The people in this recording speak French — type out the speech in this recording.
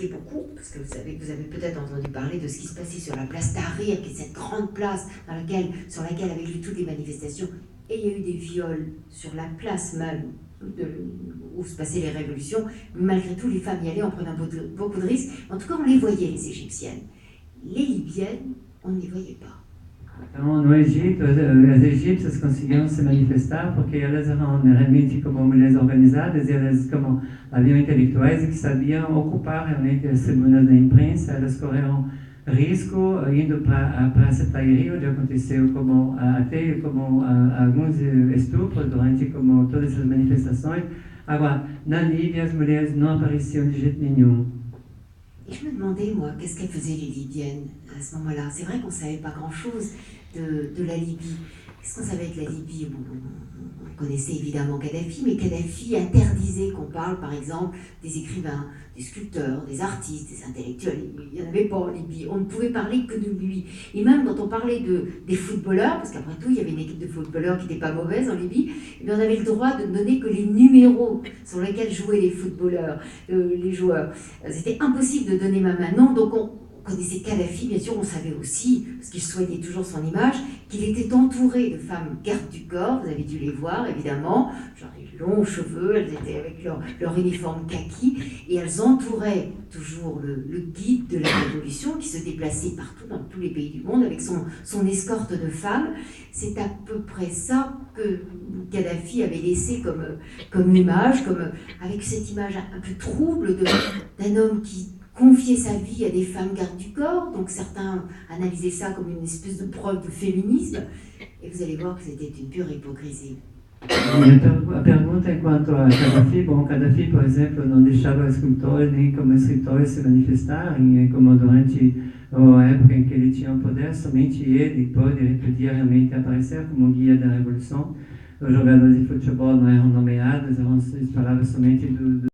critiqué beaucoup, parce que vous avez peut-être entendu parler de ce qui se passait sur la place Tahrir, qui est cette grande place sur laquelle avaient lieu toutes les manifestations, et il y a eu des viols sur la place même où se passaient les révolutions. Malgré tout, les femmes y allaient en prenant beaucoup de risques. En tout cas, on les voyait, les Égyptiennes. Les Libyennes, on ne les voyait pas. Então, no Egito, as egípcias conseguiam se manifestar porque elas eram realmente como mulheres organizadas e elas como haviam intelectuais e que sabiam ocupar realmente as tribunas da imprensa. Elas correram risco indo para a Praça Tahrir, onde aconteceu como até como alguns estupros durante como todas as manifestações. Agora, na Líbia, as mulheres não apareciam de jeito nenhum. Et je me demandais, moi, qu'est-ce qu'elles faisaient les Libyennes à ce moment-là. C'est vrai qu'on ne savait pas grand-chose de la Libye. Qu'est-ce qu'on savait de la Libye? On connaissait évidemment Kadhafi, mais Kadhafi interdisait qu'on parle, par exemple, des écrivains, des sculpteurs, des artistes, des intellectuels. Il n'y en avait pas en Libye. On ne pouvait parler que de lui. Et même quand on parlait des footballeurs, parce qu'après tout, il y avait une équipe de footballeurs qui n'était pas mauvaise en Libye, eh bien, on avait le droit de ne donner que les numéros sur lesquels jouaient les footballeurs, les joueurs. C'était impossible de donner ma main. Non, donc on connaissait Kadhafi, bien sûr, on savait aussi, parce qu'il soignait toujours son image, qu'il était entouré de femmes gardes du corps, vous avez dû les voir évidemment, genre les longs cheveux, elles étaient avec leur uniforme kaki, et elles entouraient toujours le guide de la révolution qui se déplaçait partout dans tous les pays du monde avec son escorte de femmes. C'est à peu près ça que Kadhafi avait laissé comme image, avec cette image un peu trouble d'un homme qui confier sa vie à des femmes gardes du corps, donc certains analysaient ça comme une espèce de preuve de féminisme, et vous allez voir que c'était une pure hypocrisie. A pergunta é quanto a Kadhafi. Bom, Kadhafi, por exemplo, não deixava escultores nem como escritores se manifestarem, como durante a época em que ele tinha o poder, somente ele podia realmente aparecer como guia da revolução. Os jogadores de futebol não eram nomeados, eles falavam somente do